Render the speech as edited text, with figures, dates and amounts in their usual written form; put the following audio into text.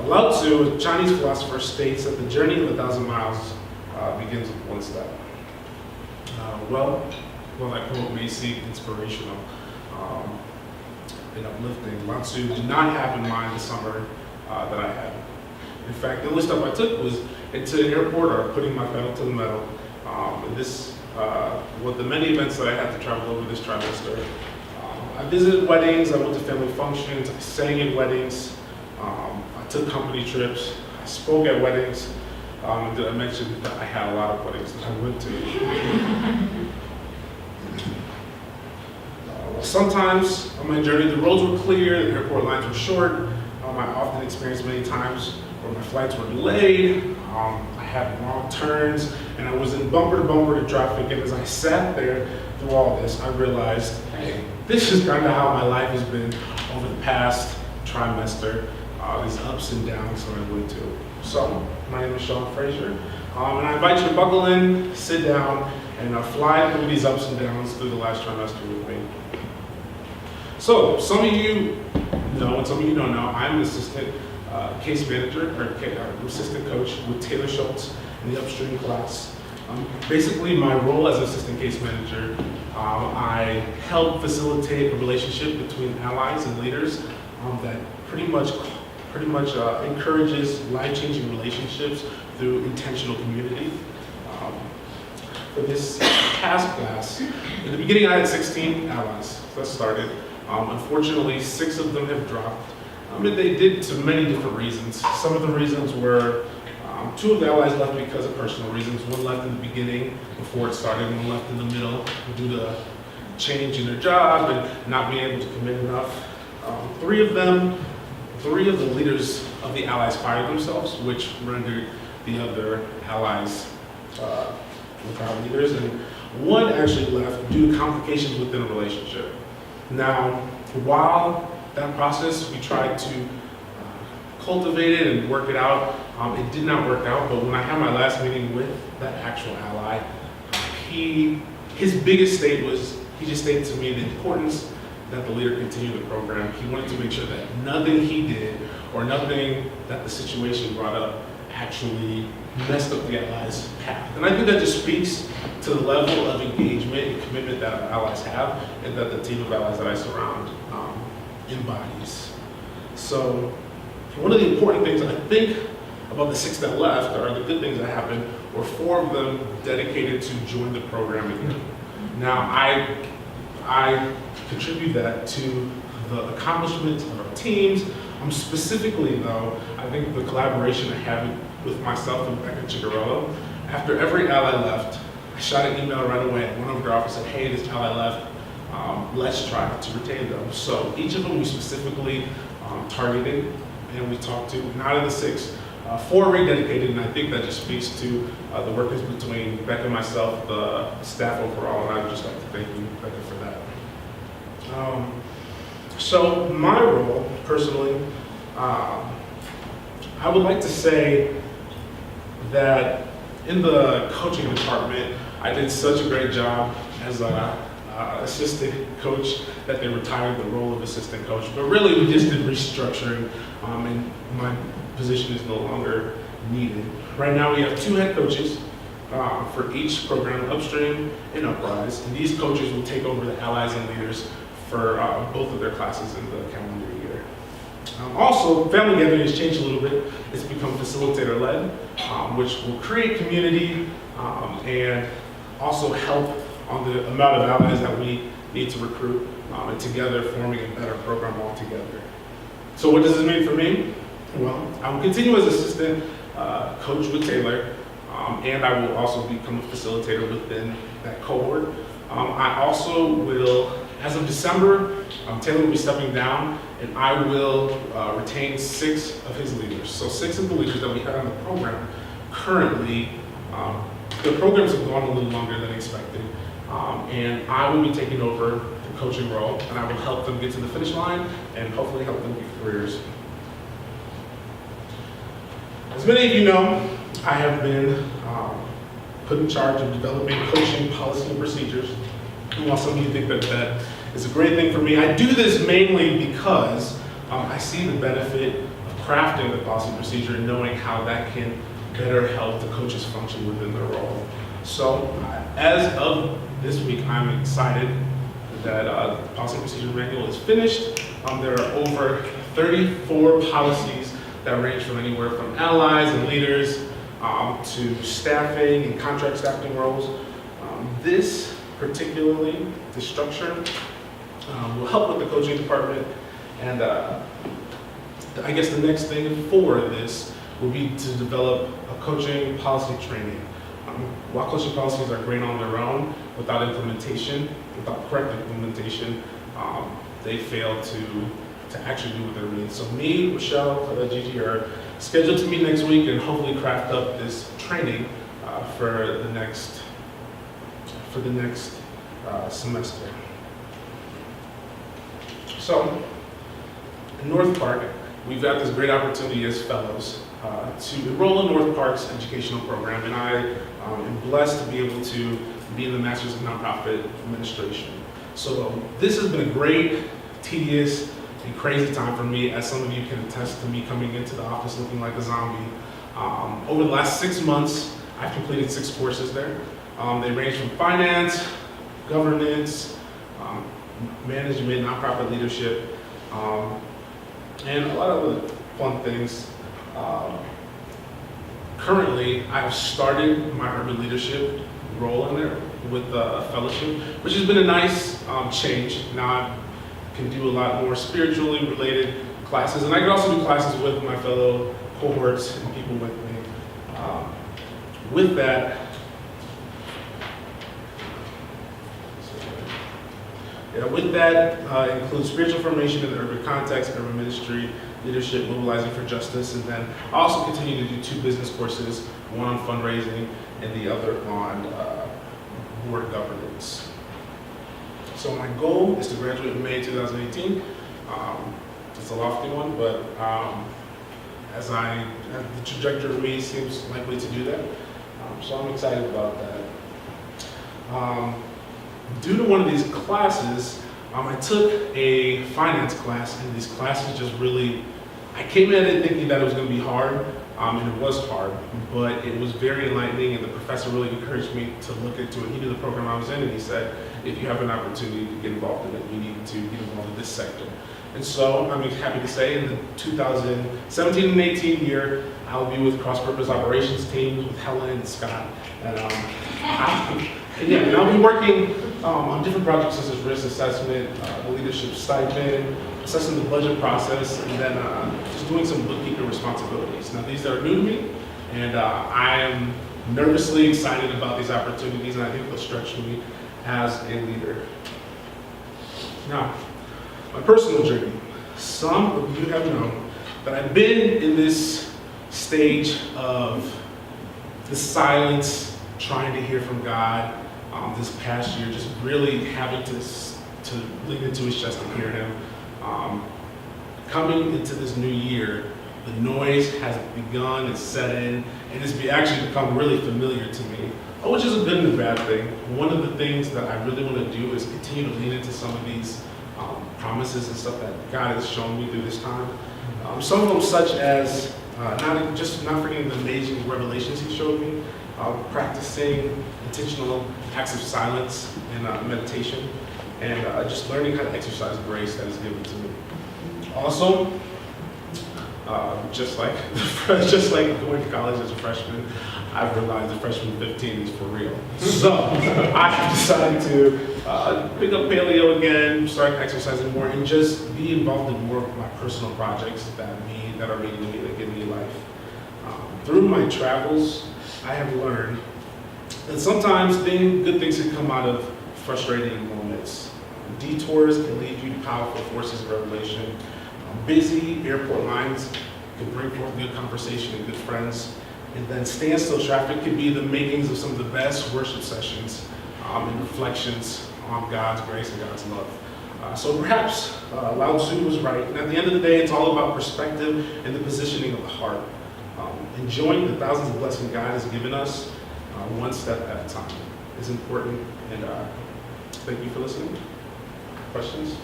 Lao Tzu, a Chinese philosopher, states that the journey of 1,000 miles begins with one step. Well, that quote may seem inspirational and uplifting. Lao Tzu did not have in mind the summer that I had. In fact, the only step I took was into an airport or putting my pedal to the metal. And this, with the many events that I had to travel over this trimester, I visited weddings, I went to family functions, I sang at weddings, I took company trips, I spoke at weddings. Did I mention that I had a lot of weddings that I went to? Sometimes on my journey, the roads were clear, the airport lines were short. I often experienced many times where my flights were delayed. I had wrong turns, and I was in bumper to bumper to traffic. And as I sat there through all this, I realized, hey, this is kind of how my life has been over the past trimester. These ups and downs that I went to. So, my name is Shaun, Frazier, and I invite you to buckle in, sit down, and fly through these ups and downs through the last trimester with me. So, some of you know, and some of you don't know, I'm an assistant case manager, or assistant coach with Taylor Schultz in the upstream class. Basically, my role as assistant case manager, I help facilitate a relationship between allies and leaders that pretty much encourages life-changing relationships through intentional community. For this past class, in the beginning I had 16 allies that started. Unfortunately, 6 of them have dropped. And they did to many different reasons. Some of the reasons were 2 of the allies left because of personal reasons. One left in the beginning before it started, one left in the middle due to change in their job and not being able to commit enough. 3 of the leaders of the allies fired themselves, which rendered the other allies without leaders. And 1 actually left due to complications within a relationship. Now, while that process, we tried to cultivate it and work it out, it did not work out. But when I had my last meeting with that actual ally, his biggest state was, he just stated to me the importance that the leader continue the program. He wanted to make sure that nothing he did or nothing that the situation brought up actually messed up the allies' path. And I think that just speaks to the level of engagement and commitment that our allies have and that the team of allies that I surround embodies. So one of the important things I think about the 6 that left, or the good things that happened, were 4 of them dedicated to join the program again. Now, I contribute that to the accomplishments of our teams. Specifically, though, I think the collaboration I have with myself and Becca Chigarello, after every ally left, I shot an email right away at one of their office and said, hey, this ally left, let's try to retain them. So each of them we specifically targeted and we talked to, and out of the 6, 4 rededicated, and I think that just speaks to the workings between Becca and myself, the staff overall, and I'd just like to thank you, Becca, for that. So my role, personally, I would like to say that in the coaching department, I did such a great job as an assistant coach that they retired the role of assistant coach. But really, we just did restructuring, and my position is no longer needed. Right now, we have 2 head coaches for each program, upstream and uprise, and these coaches will take over the allies and leaders for both of their classes in the calendar year. Also, family gathering has changed a little bit. It's become facilitator-led, which will create community and also help on the amount of allies that we need to recruit, and together forming a better program altogether. So what does this mean for me? Well, I will continue as assistant coach with Taylor, and I will also become a facilitator within that cohort. I also will, as of December, Taylor will be stepping down, and I will retain 6 of his leaders. So 6 of the leaders that we have on the program currently, the programs have gone a little longer than expected, and I will be taking over the coaching role, and I will help them get to the finish line and hopefully help them get careers. As many of you know, I have been put in charge of developing coaching policy and procedures. And while some of you think that that is a great thing for me, I do this mainly because I see the benefit of crafting the policy procedure and knowing how that can better help the coaches function within their role. So as of this week, I'm excited that the policy procedure manual is finished. There are over 34 policies that range from anywhere from allies and leaders to staffing and contract staffing roles. This particularly, the structure, will help with the coaching department. And I guess the next thing for this will be to develop a coaching policy training. While coaching policies are great on their own, without implementation, without correct implementation, they fail to actually do what they're doing. So me, Rochelle, Gigi are scheduled to meet next week and hopefully craft up this training for the next semester. So in North Park, we've got this great opportunity as fellows to enroll in North Park's educational program, and I am blessed to be able to be in the Masters of Nonprofit Administration. So this has been a great, tedious, and crazy time for me, as some of you can attest to me coming into the office looking like a zombie. Over the last 6 months, I've completed 6 courses there. They range from finance, governance, management, nonprofit leadership, and a lot of other fun things. Currently, I have started my urban leadership role in there with the fellowship, which has been a nice change. Now I can do a lot more spiritually related classes, and I can also do classes with my fellow cohorts and people with me. With that, includes spiritual formation in the urban context, urban ministry, leadership, mobilizing for justice, and then I also continue to do 2 business courses, one on fundraising and the other on board governance. So my goal is to graduate in May 2018. It's a lofty one, but as the trajectory of me seems likely to do that. So I'm excited about that. Due to one of these classes, I took a finance class, and these classes just really, I came at it thinking that it was going to be hard, and it was hard, but it was very enlightening, and the professor really encouraged me to look into it. He knew the program I was in, and he said, if you have an opportunity to get involved in it, you need to get involved in this sector. And so I'm happy to say in the 2017 and 18 year, I'll be with cross-purpose operations teams with Helen and Scott. And I'll be working on different projects such as risk assessment, the leadership stipend, assessing the budget process, and then just doing some bookkeeping responsibilities. Now these are new to me, and I am nervously excited about these opportunities, and I think they'll stretch me as a leader. Now, my personal journey. Some of you have known that I've been in this stage of the silence, trying to hear from God this past year, just really having to lean into his chest and hear him. Coming into this new year, the noise has begun and set in, and it's actually become really familiar to me, which is a good and a bad thing. One of the things that I really want to do is continue to lean into some of these promises and stuff that God has shown me through this time. Some of them such as not forgetting the amazing revelations he showed me, practicing intentional acts of silence and meditation, and just learning how to exercise grace that is given to me. Also, just like going to college as a freshman, I've realized the freshman 15 is for real. So I have decided to pick up paleo again, start exercising more, and just be involved in more of my personal projects that are meaning to me, that give me life. Through my travels, I have learned that sometimes good things can come out of frustrating moments. Detours can lead you to powerful forces of revelation. Busy airport lines can bring forth good conversation and good friends. And then standstill traffic can be the makings of some of the best worship sessions and reflections on God's grace and God's love. So perhaps Lao Tzu was right. And at the end of the day, it's all about perspective and the positioning of the heart. Enjoying the thousands of blessings God has given us one step at a time is important. And thank you for listening. Questions?